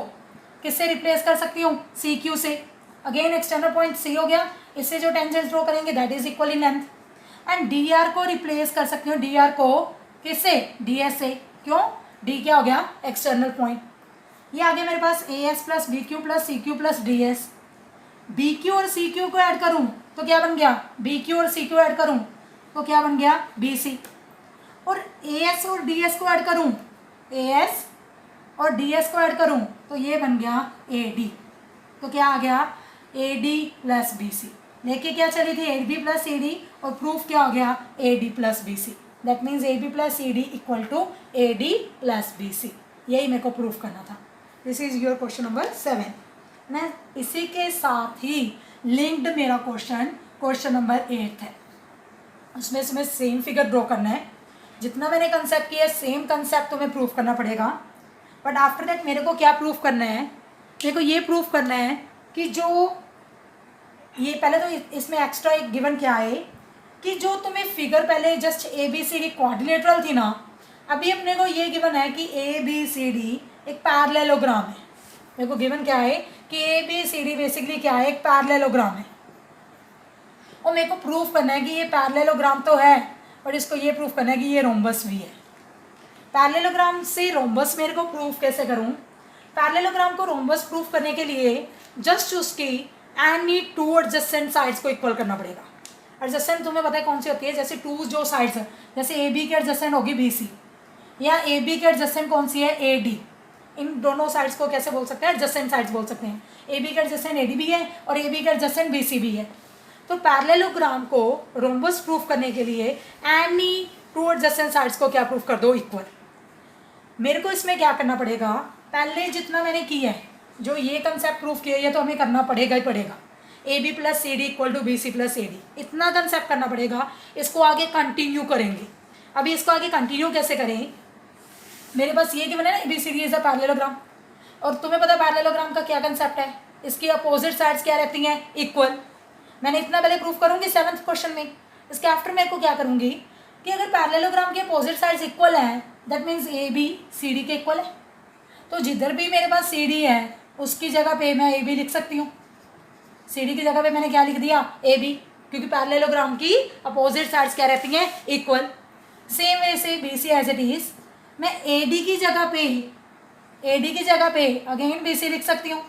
किससे रिप्लेस कर सकती हूँ, सी क्यू से। अगेन एक्सटर्नल पॉइंट सी हो गया, इससे जो टेंजेंट ड्रॉ करेंगे that is equal in length. And D R को रिप्लेस कर सकती हूँ, डी आर को किससे, डी एस से। क्यों, डी क्या हो गया, एक्सटर्नल पॉइंट। ये आगे मेरे पास A S plus B Q plus C Q plus D S. B Q और सी क्यू को ऐड करूँ तो क्या बन गया, बी क्यू और सी क्यू ऐड करूँ तो क्या बन गया, बी सी। और ए एस और डी एस को ऐड करूँ, ए एस और डी एस को ऐड करूँ तो ये बन गया ए डी। तो क्या आ गया, A D plus B C. लेके क्या चली थी, A B plus C D, और प्रूफ क्या हो गया, A D plus B C. That means A B plus C D equal to A D plus B C. यही मेरे को प्रूफ करना था। This is your question number 7। मैं इसी के साथ ही लिंक्ड मेरा क्वेश्चन नंबर 8 है। उसमें से मैं सेम फिगर ड्रॉ करना है, जितना मैंने कंसेप्ट किया है सेम कंसेप्ट तुम्हें प्रूफ करना पड़ेगा। बट आफ्टर दैट मेरे को क्या प्रूफ करना है, मेरे को ये प्रूफ करना है कि जो ये पहले तो इसमें एक्स्ट्रा एक गिवन क्या है कि जो तुम्हें फिगर पहले just A B C D quadrilateral थी ना, अभी अपने को ये गिवन है कि ए बी सी डी एक पैरेललोग्राम है। मेरे को गिवन क्या है कि A B C D basically क्या है, एक पैरेललोग्राम है। और मेरे को प्रूफ करना है कि ये पैरेललोग्राम तो है, और इसको ये प्रूफ करना है कि ये रोम्बस भी है। पैरेललोग्राम से रोम्बस मेरे को प्रूफ कैसे करूँ, पैरेललोग्राम को रोम्बस प्रूफ करने के लिए जस्ट उसकी एनी टू एडजेसेंट साइड्स को इक्वल करना पड़ेगा। एडजेसेंट तुम्हें पता है कौन सी होती है, जैसे टू जो साइड्स है, जैसे ए बी की एडजेसेंट होगी बी सी, या ए बी की एडजेसेंट कौन सी है, ए डी। इन दोनों साइड्स को कैसे बोल सकते हैं, एडजेसेंट साइड्स बोल सकते हैं। ए बी का एडजेसेंट ए डी भी है और ए बी का एडजेसेंट बी सी भी है। तो पैरेललोग्राम को रोम्बस प्रूफ करने के लिए एनी टू एडजेसेंट साइड्स को क्या प्रूफ कर दो, इक्वल। मेरे को इसमें क्या करना पड़ेगा, पहले जितना मैंने किया है, जो ये कंसेप्ट प्रूफ किया है तो हमें करना पड़ेगा ही पड़ेगा। A B plus C D equal to B C plus A D, इतना कंसेप्ट करना पड़ेगा। इसको आगे कंटिन्यू करेंगे। अभी इसको आगे कंटिन्यू कैसे करें, मेरे पास ये गिवन है ना, ABCD इज अ पैरेललोग्राम। और तुम्हें पता है पैरेललोग्राम का क्या कंसेप्ट है, इसकी अपोजिट साइड्स क्या रहती हैं, इक्वल। मैंने इतना पहले प्रूफ करूंगी 7th क्वेश्चन में। इसके आफ्टर मेरे को क्या करूंगी कि अगर पैरेललोग्राम की अपोजिट साइड्स इक्वल हैं दैट मीन्स ABCD के इक्वल है। तो जिधर भी मेरे पास CD है उसकी जगह पे मैं AB लिख सकती हूँ। CD की जगह पे मैंने क्या लिख दिया, AB, क्योंकि पैरेललोग्राम की अपोजिट साइड्स क्या रहती हैं, इक्वल। सेम वे से BC एज इट इज मैं AD की जगह पे अगेन BC लिख सकती हूँ।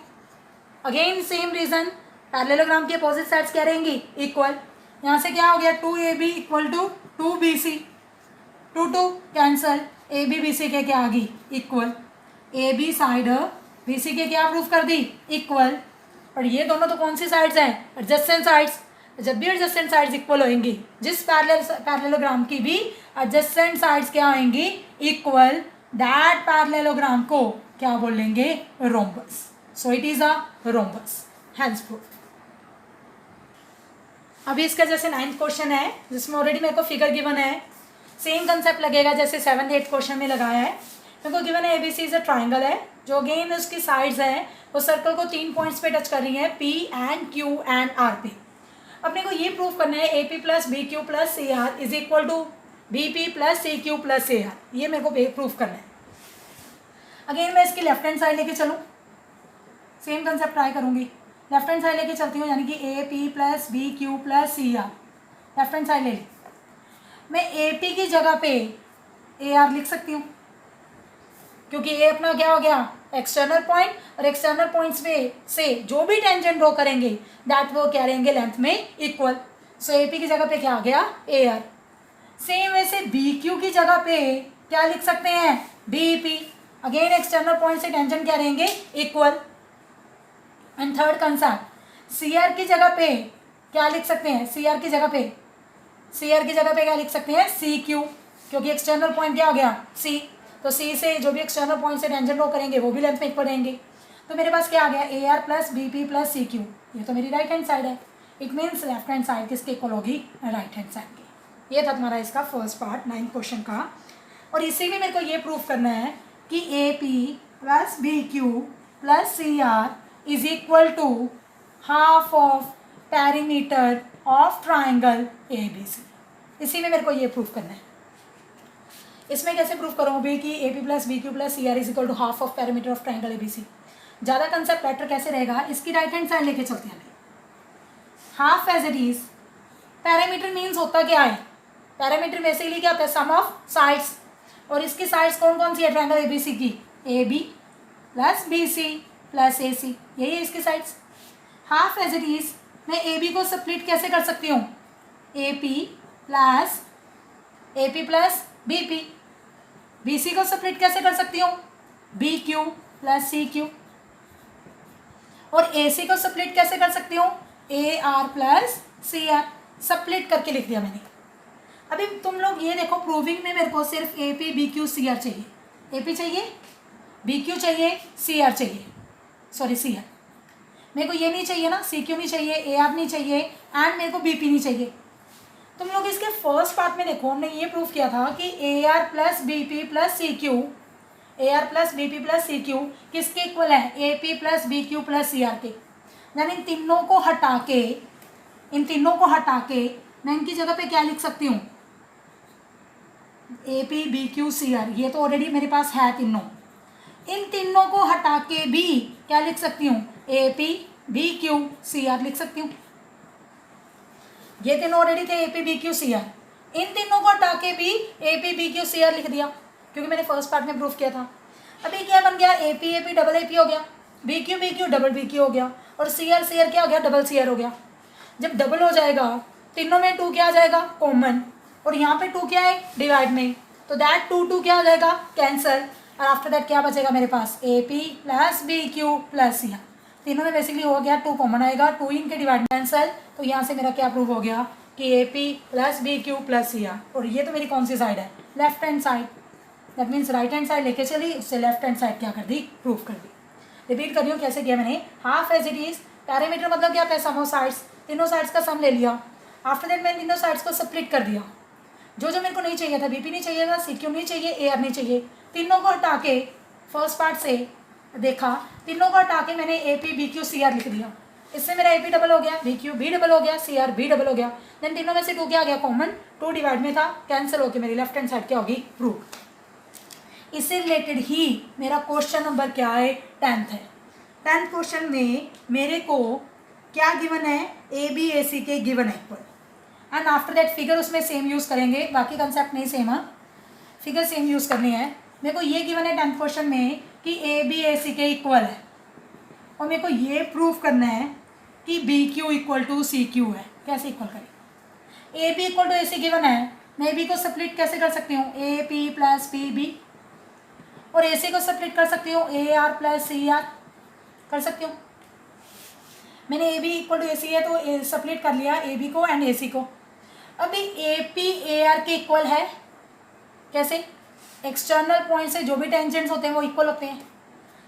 अगेन सेम रीजन, पैरेललोग्राम की अपोजिट साइड्स क्या रहेंगी, इक्वल। यहाँ से क्या हो गया, 2AB equal to 2BC, 2 cancel, AB BC के क्या आ गई, इक्वल। AB साइड BC के क्या प्रूफ कर दी, इक्वल। और ये दोनों तो कौन सी साइड्स हैं, एडजेसेंट साइड्स। जब भी एडजेसेंट साइड्स इक्वल होंगी, जिस पैरेललोग्राम की भी एडजेसेंट साइड्स क्या होंगी, इक्वल, दैट पैरेललोग्राम को क्या बोलेंगे, rhombus. So it is a rhombus, hence proof. अभी इसका जैसे 9th क्वेश्चन है जिसमें ऑलरेडी मेरे को फिगर गिवन है, सेम कंसेप्ट लगेगा जैसे 7th 8th क्वेश्चन में लगाया है। मेरे को गिवन है ABC इज अ ट्राइंगल है, जो अगेन उसकी साइड्स हैं वो सर्कल को 3 पॉइंट्स पे टच कर रही है, P and Q and R पे। अपने को ये प्रूफ करना है AP plus BQ plus CR is equal to BP plus CQ plus AR। ये मेरे को प्रूफ करना है। अगेन मैं इसकी लेफ्ट हैंड साइड लेके चलूँ, सेम कंसेप्ट ट्राई करूँगी। लेफ्ट हैंड साइड लेके चलती हूँ, यानी कि AP plus BQ plus CR, left hand side ले ली। मैं AP की जगह पे AR लिख सकती हूँ, क्योंकि ये अपना क्या हो गया, एक्सटर्नल पॉइंट, और एक्सटर्नल पॉइंट्स में से जो भी टेंजेंट ड्रॉ करेंगे दैट वो क्या रहेंगे, लेंथ में इक्वल। सो AP की जगह पे क्या आ गया, AR। सेम वैसे BQ की जगह पे क्या लिख सकते हैं, BP। अगेन एक्सटर्नल पॉइंट से टेंजेंट क्या रहेंगे, equal. And third concept, CR की जगह पे क्या लिख सकते हैं, CR की जगह पे क्या लिख सकते हैं, CQ, क्योंकि एक्सटर्नल पॉइंट क्या हो गया, C। तो C से जो भी एक्सटर्नल पॉइंट से टेंजेंट ड्रॉ करेंगे वो भी लेंथ में इक्वल रहेंगे। तो मेरे पास क्या आ गया, AR plus BP plus CQ। ये तो मेरी राइट हैंड साइड है, it means left hand side किसके इक्वल होगी, राइट हैंड साइड की। ये था तुम्हारा इसका फर्स्ट पार्ट 9th क्वेश्चन का। और इसी में मेरे को ये प्रूफ करना है कि AP plus BQ plus CR is equal to half of perimeter of triangle ABC। इसी में मेरे को ये प्रूफ करना है। इसमें कैसे प्रूफ करूँगी कि AP plus BQ plus CR is equal to half of perimeter of triangle ABC। ज़्यादा कंसेप्ट बेटर कैसे रहेगा, इसकी राइट हैंड साइड लेके चलते हैं। Half as it is, parameter means होता क्या है, पैरामीटर बेसिकली क्या होता है, सम ऑफ साइड्स। और इसकी साइड्स कौन कौन सी है ट्राइंगल ABC की, AB plus BC plus AC, यही है इसकी sides. Half as it is मैं AB को स्प्लिट कैसे कर सकती हूँ, AP प्लस BP। BC को स्प्लिट कैसे कर सकती हूँ, BQ प्लस CQ। और AC को स्प्लिट कैसे कर सकती हूँ, AR प्लस CR। स्प्लिट करके लिख दिया मैंने। अभी तुम लोग ये देखो, प्रूविंग में मेरे को सिर्फ AP BQ CR चाहिए, AP चाहिए, BQ चाहिए, CR चाहिए, सॉरी CR। मेरे को ये नहीं चाहिए ना, CQ नहीं चाहिए, AR नहीं चाहिए, एंड मेरे को BP नहीं चाहिए। तुम लोग इसके फर्स्ट पार्ट में देखो, हमने ये प्रूफ किया था कि AR plus BP plus CQ किसके इक्वल है, AP plus BQ plus CR के। यानी इन तीनों को हटा के मैं इनकी जगह पे क्या लिख सकती हूँ, AP BQ CR। ये तो ऑलरेडी मेरे पास है तीनों। इन तीनों को हटा के भी क्या लिख सकती हूँ, AP BQ CR लिख सकती हूँ। ये तीनों ऑलरेडी थे AP BQ CR, इन तीनों को हटा के भी AP BQ CR लिख दिया, क्योंकि मैंने फर्स्ट पार्ट में प्रूफ किया था। अभी क्या बन गया, AP AP डबल AP हो गया, BQ BQ डबल BQ हो गया, और CR CR क्या हो गया, डबल CR हो गया। जब डबल हो जाएगा तीनों में 2 क्या आ जाएगा, कॉमन, और यहाँ पे 2 क्या है, डिवाइड में, तो दैट 2 क्या आ जाएगा, कैंसल। और आफ्टर दैट क्या बचेगा मेरे पास, AP plus BQ plus CR। तीनों में बेसिकली हो गया 2 कॉमन आएगा, 2 इनके डिवाइड कैंसल। तो यहाँ से मेरा क्या प्रूव हो गया कि AP plus BQ plus CR। और ये तो मेरी कौन सी साइड है, left hand side. That means right hand side लेके चली, उससे लेफ्ट हैंड साइड क्या कर दी, प्रूफ कर दी। रिपीट कर रही हूँ कैसे किया मैंने। Half as it is, parameter मतलब क्या होता है, सम ऑफ साइड्स। तीनों साइड्स का सम ले लिया। आफ्टर दैट मैंने तीनों साइड्स को स्प्लिट कर दिया। जो जो मेरे को नहीं चाहिए था, बीपी नहीं चाहिए था, सीक्यू नहीं चाहिए, एआर नहीं चाहिए, तीनों को हटा के फर्स्ट पार्ट से देखा, तीनों को हटा के मैंने एपी बीक्यू सीआर लिख दिया। इससे मेरा एपी डबल हो गया, बीक्यू भी डबल हो गया, सीआर भी डबल हो गया। देन तीनों में से 2 क्या आ गया कॉमन, 2 डिवाइड में था, कैंसिल होकर मेरी लेफ्ट हैंड साइड क्या होगी, प्रूव। इससे रिलेटेड ही मेरा क्वेश्चन नंबर क्या है, 10th है। 10th क्वेश्चन में मेरे को क्या गिवन है, ए बी ए सी के गिवन है equal and after that figure उसमें सेम यूज़ करेंगे, बाकी कंसेप्ट नहीं सेम है, फिगर सेम यूज़ करनी है। मेरे को ये गिवन है 10th क्वेश्चन में कि ए बी ए सी के इक्वल है और मेरे को ये प्रूव करना है कि B Q equal to C Q है। कैसे इक्वल करें, A B equal to A C given है, मैं ए बी को स्प्लिट कैसे कर सकती हूँ, A P plus P B, और ए सी को स्प्लिट कर सकती हूँ A R plus C R, कर सकती हूँ। मैंने A B equal to A C है तो स्प्लिट कर लिया ए बी को एंड ए सी को। अभी ए पी ए आर के इक्वल है, कैसे, एक्सटर्नल पॉइंट से जो भी टेंजेंट्स होते हैं वो इक्वल होते हैं,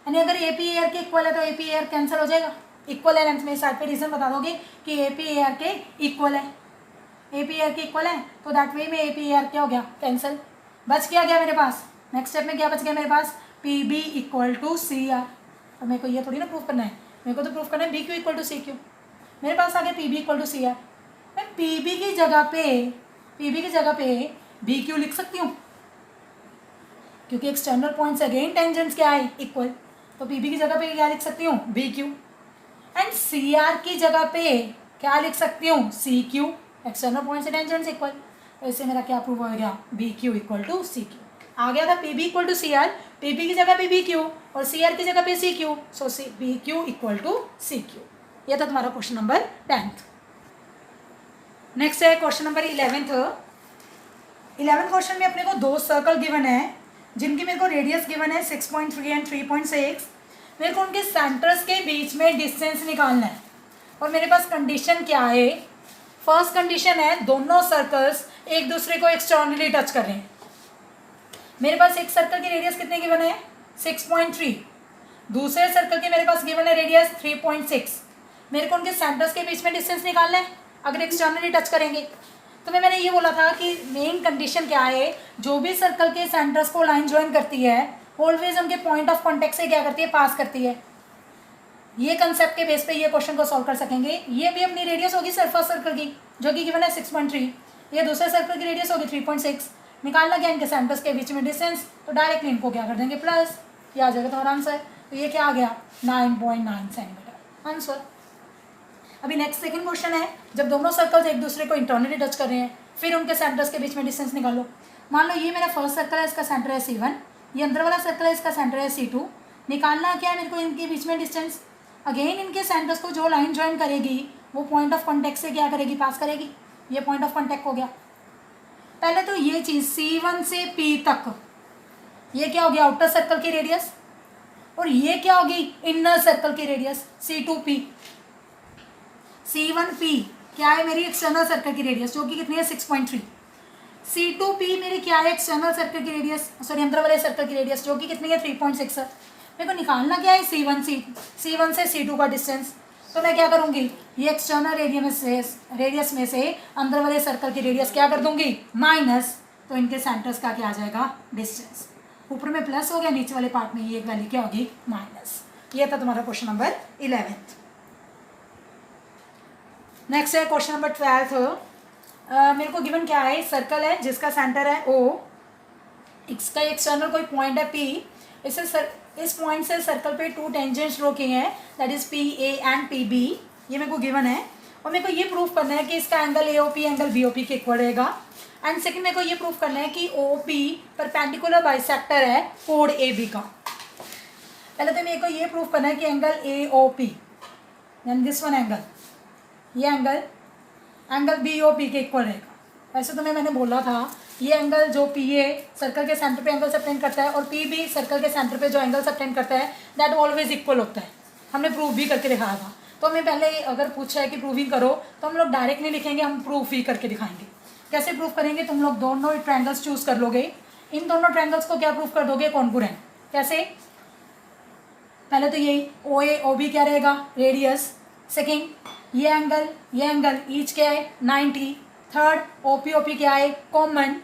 यानी अगर ए पी ए आर के इक्वल है तो ए पी ए आर कैंसिल हो जाएगा, इक्वल है लेंथ में साइड पे रीजन बता दोगे कि ए पी ए आर के इक्वल है, ए पी ए आर के इक्वल है तो दैट वे में ए पी ए आर क्या हो गया, कैंसिल। बच क्या गया मेरे पास, नेक्स्ट स्टेप में क्या बच गया मेरे पास, P B equal to C R. अब मेरे को ये थोड़ी ना प्रूव करना है, मेरे को तो प्रूव करना है B Q equal to C Q. मेरे पास आ गया P B equal to C R, मैं पी बी की जगह पे बी क्यू लिख सकती हूँ क्योंकि एक्सटर्नल पॉइंट्स अगेन टेंजेंट्स क्या है, इक्वल, तो पी बी की जगह पे क्या लिख सकती हूँ, B Q, and C R की जगह पे क्या लिख सकती हूँ, सी क्यू, एक्सटर्नल पॉइंट से टेंजेंट्स इक्वल, तो इससे मेरा क्या प्रूव हो गया, B Q equal to C Q. आ गया था P B equal to C R, P B की जगह पे बी क्यू और सी आर की जगह पे C Q, so C B Q equal to C Q. यह था तुम्हारा क्वेश्चन नंबर 10th। नेक्स्ट है question number 11th। 11th question में अपने को 2 सर्कल गिवन है जिनकी मेरे को रेडियस गिवन है 6.3 एंड 3.6। मेरे को उनके सेंटर्स के बीच में डिस्टेंस निकालना है और मेरे पास कंडीशन क्या है, फर्स्ट कंडीशन है दोनों सर्कल्स एक दूसरे को एक्सटर्नली टच कर रहे हैं। मेरे पास एक सर्कल की रेडियस कितने गिवन है, 6.3, दूसरे सर्कल की मेरे पास गिवन है रेडियस 3.6। मेरे को उनके सेंटर्स के बीच में डिस्टेंस निकालना है अगर एक्सटर्नली टच करेंगे। तो मैंने ये बोला था कि मेन कंडीशन क्या है, जो भी सर्कल के सेंटर्स को लाइन ज्वाइन करती है ऑलवेज उनके पॉइंट ऑफ कॉन्टेक्ट से क्या करती है, पास करती है। ये कंसेप्ट के बेस पे ये क्वेश्चन को सॉल्व कर सकेंगे। ये भी अपनी रेडियस होगी फर्स्ट सर्कल की जो कि गिवन है 6.3, ये दूसरे सर्कल की रेडियस होगी 3.6। निकालना क्या इनके सेंटर्स के बीच में डिस्टेंस, तो डायरेक्टली इनको क्या कर देंगे प्लस, ये आ जाएगा तुम्हारा आंसर। तो ये क्या आ गया 9.9 सेंटीमीटर आंसर। अभी नेक्स्ट सेकंड क्वेश्चन है, जब दोनों सर्कल्स एक दूसरे को इंटरनली टच कर रहे हैं फिर उनके सेंटर्स के बीच में डिस्टेंस निकालो। मान लो ये मेरा फर्स्ट सर्कल है, इसका सेंटर है C1, ये अंदर वाला सर्कल है, इसका सेंटर है C2। निकालना क्या है मेरे को इनके बीच में डिस्टेंस, अगेन इनके सेंटर्स को जो लाइन ज्वाइन करेगी वो पॉइंट ऑफ कॉन्टैक्ट से क्या करेगी, पास करेगी। ये पॉइंट ऑफ कॉन्टैक्ट हो गया। पहले तो ये चीज़ C1 से P तक, ये क्या हो गया आउटर सर्कल की रेडियस, और ये क्या होगी इनर सर्कल की रेडियस C2P। C1P क्या है मेरी एक्सटर्नल सर्कल की रेडियस जो कि कितनी है 6.3। C2P मेरी क्या है एक्सटर्नल सर्कल की रेडियस, सॉरी अंदर वाले सर्कल की रेडियस जो कि कितनी है 3.6 है। मेरे को निकालना क्या है C1 से C2 का डिस्टेंस। तो मैं क्या करूँगी, ये एक्सटर्नल रेडियस में से अंदर वाले सर्कल की रेडियस क्या कर दूंगी माइनस, तो इनके सेंटर्स का क्या आ जाएगा डिस्टेंस। ऊपर में प्लस हो गया, नीचे वाले पार्ट में ये एक वैल्यू क्या होगी माइनस। ये था तुम्हारा क्वेश्चन नंबर 11th। नेक्स्ट है क्वेश्चन नंबर 12th। मेरे को गिवन क्या है, सर्कल है जिसका सेंटर है O, इसका एक्सटर्नल कोई पॉइंट है P, इस पॉइंट से सर्कल पे 2 टेंजेंट्स ड्रॉ किए हैं that is PA and PB। ये मेरे को गिवन है और मेरे को ये प्रूव करना है कि इसका एंगल AOP एंगल BOP के इक्वल रहेगा। एंड सेकंड मेरे को ये प्रूव करना है कि OP परपेंडिकुलर बाइसेक्टर है कोड AB का। पहले तो मेरे को ये प्रूव करना है कि एंगल AOP यानी दिस वन एंगल, ये एंगल BOP के इक्वल रहेगा। वैसे तो मैंने बोला था ये एंगल जो PA सर्कल के सेंटर पे एंगल सबटेंड करता है और PB सर्कल के सेंटर पे जो एंगल सबटेंड करता है दैट ऑलवेज इक्वल होता है। हमने प्रूफ भी करके दिखाया था। तो हमें पहले अगर पूछा है कि प्रूविंग करो तो हम लोग डायरेक्ट नहीं लिखेंगे, हम प्रूफ ही करके दिखाएंगे। कैसे प्रूफ करेंगे, तुम लोग दोनों ट्रायंगल्स चूज कर लोगे, इन दोनों ट्रायंगल्स को क्या प्रूफ कर दोगे कॉन्ग्रुएंट। कैसे, पहले तो यही OA OB क्या रहेगा रेडियस, सेकेंड ये एंगल ईच क्या है 90, थर्ड OPOP क्या है, कॉमन,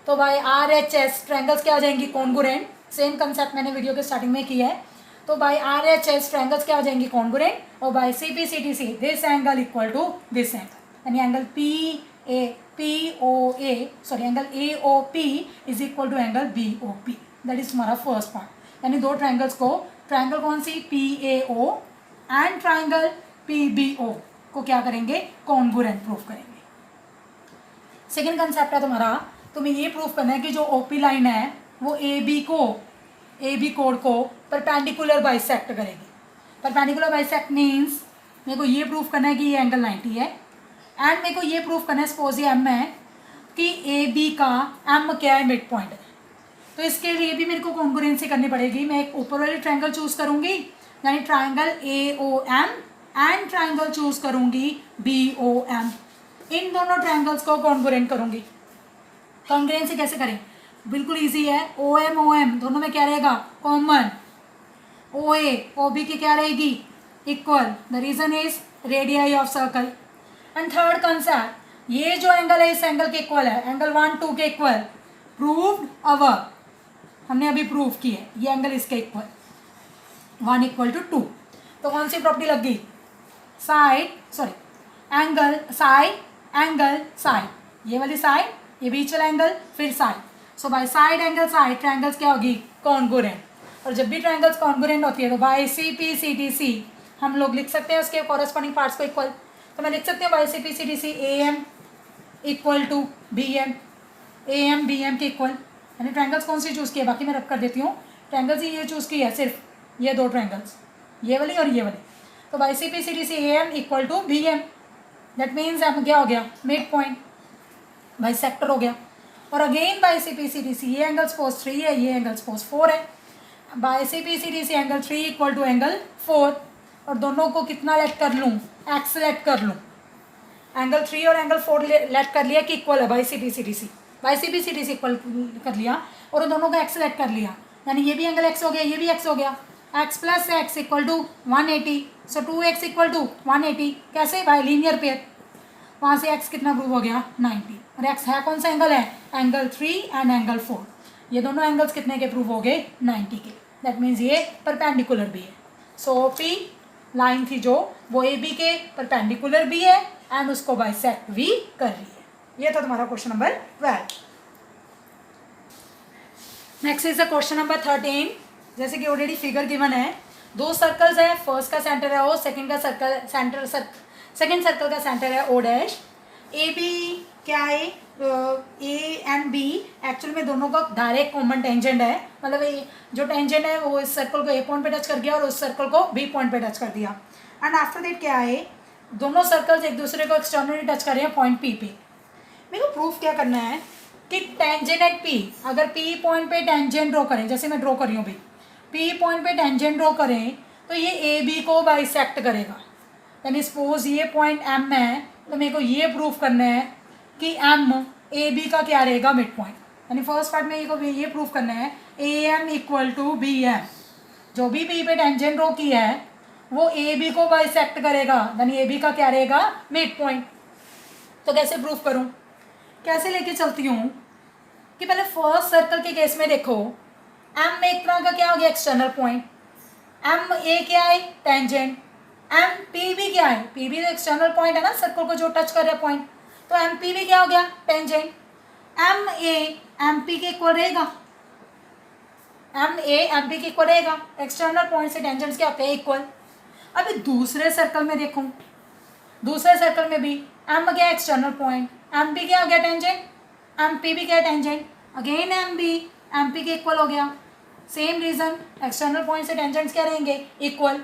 तो बाय RHS ट्रायंगल्स क्या आ जाएंगी, कॉन्ग्रुएंट। सेम कंसेप्ट मैंने वीडियो के स्टार्टिंग में किया है। तो बाय RHS ट्रायंगल्स क्या आ जाएंगी, कॉन्ग्रुएंट, और by CPCTC this angle equal to this angle, यानी angle angle AOP is equal to angle BOP। That is हमारा फर्स्ट पार्ट। यानी दो ट्रायंगल्स को, ट्रायंगल कौन सी, PAO एंड ट्रायंगल PBO को क्या करेंगे, कॉन्ग्रुएंट प्रूफ करेंगे। सेकेंड कंसेप्ट है तुम्हारा, तुम्हें ये प्रूफ करना है कि जो OP लाइन है वो AB कोड को परपेंडिकुलर बाइसेक्ट करेगी। परपेंडिकुलर बाइसेक्ट मीन्स मेरे को ये प्रूफ करना है कि ये एंगल 90 है, एंड मेरे को ये प्रूफ करना है, सपोज ये M है, कि AB का M क्या है, मिड पॉइंट है। तो इसके लिए भी मेरे को कॉन्ग्रुएंसी करनी पड़ेगी। मैं एक ऊपर वाली ट्रायंगल चूज करूंगी, यानी triangle AOM, and triangle choose करूंगी BOM। इन दोनों ट्रायंगल्स को कॉन्ग्रुएंट करूंगी। कॉन्ग्रुएंसी कैसे करें, बिल्कुल इजी है। OM दोनों में क्या रहेगा, कॉमन। OA OB की क्या रहेगी, equal. The reason is radii of circle. And third concept, ये जो एंगल है इस एंगल के इक्वल है, एंगल 1 2 के इक्वल, प्रूव्ड अवर, हमने अभी प्रूफ की है, ये एंगल इसके इक्वल, 1 इक्वल टू 2। तो कौन सी प्रॉपर्टी लग गई, एंगल साइड, ये वाली साइड, ये बीच वाला एंगल, फिर side. So by side angle side triangles क्या होगी, कॉन्ग्रुएंट। और जब भी ट्रायंगल्स कॉन्ग्रुएंट होती है तो बाय CPCTC हम लोग लिख सकते हैं उसके कॉरेस्पॉन्डिंग पार्ट्स को इक्वल। तो मैं लिख सकती हूँ by CPCTC AM equal to BM, AM BM के इक्वल। मैंने ट्रायंगल्स कौन सी चूज़ की है, बाकी मैं रब कर देती हूँ। ट्रायंगल्स ही ये चूज़ की है, सिर्फ ये दो ट्रायंगल्स, ये वाली और ये वाली। तो by CPCTC AM equal to BM, that means M क्या हो गया, मिड पॉइंट, बाई सेक्टर हो गया। और अगेन बाय CPCTC ये एंगल सपोज 3 है, ये एंगल सपोज 4 है। By CPCTC angle 3 equal to angle 4, और दोनों को कितना लेट कर लूँ, एक्स लेट कर लूँ। एंगल 3 और एंगल 4 लेट कर लिया कि इक्वल है बाय CPCTC इक्वल कर लिया, और उन दोनों को एक्स लेट कर लिया, यानी ये भी एंगल एक्स हो गया, ये भी एक्स हो गया। X plus x equal to 180, so 2x equal to 180। कैसे, बाय लीनियर पेयर। वहाँ से x कितना प्रूव हो गया, 90, और x है कौन सा एंगल है, एंगल 3 एंड एंगल 4। ये दोनों एंगल्स कितने के प्रूव हो गए, 90 के। दैट मीन्स ये परपेंडिकुलर भी है। सो OP लाइन थी जो, वो AB के परपेंडिकुलर भी है एंड उसको बाइसेक्ट भी कर रही है। ये था तुम्हारा question number 12। Next is the question number 13। जैसे कि ऑलरेडी फिगर गिवन है, दो सर्कल्स है, फर्स्ट का सेंटर है O, सेकंड सेकंड सर्कल का सेंटर है O डैश। AB क्या है, A एंड B एक्चुअल में दोनों का डायरेक्ट कॉमन टेंजेंट है, मतलब जो टेंजेंट है वो इस सर्कल को A पॉइंट पे टच कर गया और उस सर्कल को B पॉइंट पे टच कर दिया। एंड आफ्टर दैट क्या है, दोनों सर्कल्स एक दूसरे को एक्सटर्नली टच कर रहे हैं पॉइंट P पे। मेरे को प्रूफ क्या करना है कि टेंजेंट एट P, अगर P पॉइंट पे टेंजेंट ड्रॉ करें, जैसे मैं ड्रॉ कर रही हूँ भाई, P पॉइंट पे टेंजेंट ड्रॉ करें तो ये AB को बाइसेक्ट करेगा। यानी सपोज ये पॉइंट M है, तो मेरे को ये प्रूफ करना है कि M AB का क्या रहेगा, मिड पॉइंट। यानी फर्स्ट पार्ट में ये प्रूफ करना है AM इक्वल टू BM, जो भी P पे टेंजेंट ड्रॉ की है वो AB को बाइसेक्ट करेगा, यानी AB का क्या रहेगा, मिड पॉइंट। तो कैसे प्रूफ करूँ, कैसे लेके चलती हूँ कि पहले फर्स्ट सर्कल के केस में देखो, M में एक तरह का क्या हो गया, एक्सटर्नल पॉइंट। MA क्या है, टेंजेंट। MP भी क्या है, P भी तो एक्सटर्नल पॉइंट है ना, सर्कल को जो टच कर रहा है पॉइंट, तो MP भी क्या हो गया, टेंजेंट। MA MP के इक्वल रहेगा, MA MP के इक्वल रहेगा। एक्सटर्नल पॉइंट से टेंजेंट्स क्या होते हैं, इक्वल। अभी दूसरे सर्कल में देखूं, दूसरे सर्कल में भी M क्या एक्सटर्नल पॉइंट, MP क्या हो गया, टेंजेंट। MP भी क्या टेंजेंट, अगेन MB MP के इक्वल हो गया। सेम रीजन, एक्सटर्नल पॉइंट से टेंजेंट्स क्या रहेंगे, इक्वल।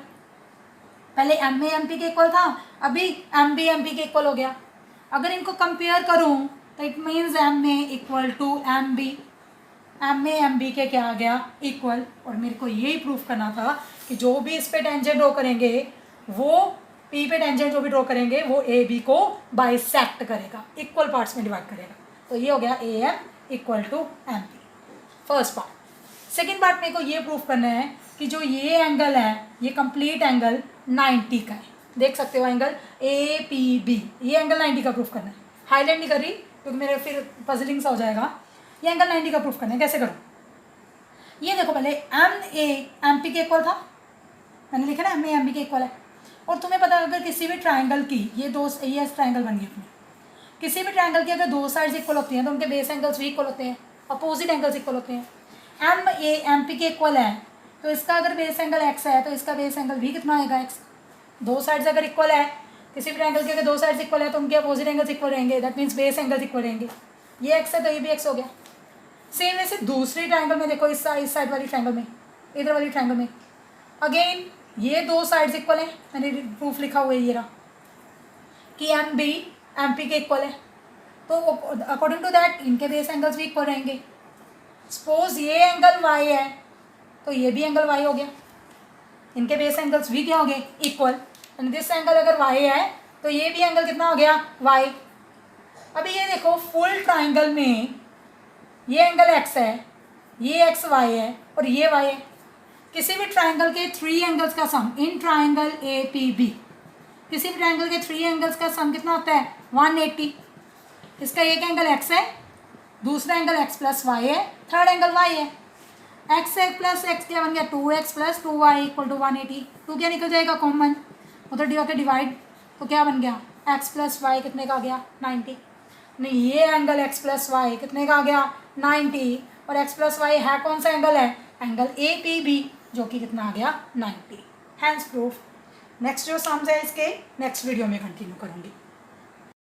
पहले MA MP के इक्वल था, अभी MB MP के इक्वल हो गया। अगर इनको कंपेयर करूं तो it means MA equal to MB, MA MB के क्या आ गया, इक्वल। और मेरे को यही प्रूफ करना था कि जो भी इस पे टेंजेंट ड्रॉ करेंगे, वो P पे टेंजेंट जो भी ड्रॉ करेंगे वो AB को बाइसेक्ट करेगा, इक्वल पार्ट्स में डिवाइड करेगा। तो ये हो गया AM equal to MP, first part. Second part मेरे को ये प्रूफ करना है कि जो ये एंगल है, ये कंप्लीट एंगल 90 का है। देख सकते हो एंगल APB, ये एंगल 90 का प्रूफ करना है। हाईलाइट नहीं कर रही क्योंकि मेरे फिर पजलिंग सा हो जाएगा। ये एंगल 90 का प्रूफ करना है, कैसे करूँ? ये देखो पहले एम ए एम पी के इक्वल था, मैंने लिखा ना एम ए एम पी के इक्वल है। और तुम्हें पता अगर किसी भी ट्राइंगल की ये ट्राइंगल बन गई अपनी, किसी भी ट्राइंगल की अगर दो साइड्स इक्वल होती हैं तो उनके बेस एंगल्स भी इक्वल होते हैं, अपोजिट एंगल्स इक्वल होते हैं। एम ए एम पी के इक्वल है तो इसका अगर बेस एंगल एक्स है तो इसका बेस एंगल भी कितना आएगा एक्स। दो साइड्स अगर इक्वल है, किसी भी ट्राइंगल के अगर दो साइड्स इक्वल है तो उनके अपोजिट एंगल्स इक्वल रहेंगे, that means base angles equal रहेंगे। ये एक्स है तो ये भी एक्स हो गया। सेम वैसे दूसरी ट्राइंगल में देखो, इस साइड वाली ट्राइंगल में, इधर वाली ट्राइंगल में अगेन ये दो साइड्स इक्वल है, मैंने प्रूफ लिखा हुआ है ये रहा कि एम बी एम पी के इक्वल है, तो अकॉर्डिंग टू दैट इनके बेस एंगल्स भी इक्वल रहेंगे। सपोज ये एंगल वाई है तो ये भी एंगल वाई हो गया, इनके बेस एंगल्स भी क्या हो गए इक्वल। एंड दिस एंगल अगर वाई है तो ये भी एंगल कितना हो गया वाई। अभी ये देखो फुल ट्राइंगल में ये एंगल एक्स है, ये एक्स वाई है और ये वाई है। किसी भी ट्राइंगल के थ्री एंगल्स का sum in triangle A P B, किसी भी ट्राइंगल के थ्री एंगल्स का सम कितना होता है 180। इसका एक एंगल एक्स है, दूसरा एंगल एक्स प्लस वाई है, थर्ड एंगल वाई है। एक्स प्लस एक्स क्या बन गया 2x plus 2y equal to 180। 2 क्या निकल जाएगा कॉमन, उधर डिवाइड, तो क्या बन गया x प्लस वाई कितने का आ गया 90। नहीं, ये एंगल x प्लस वाई कितने का आ गया 90, और x प्लस वाई है कौन सा एंगल है, एंगल ए पी बी, जो कि कितना आ गया 90। Hence proof. नेक्स्ट जो सम्स है इसके नेक्स्ट वीडियो में कंटिन्यू करूँगी।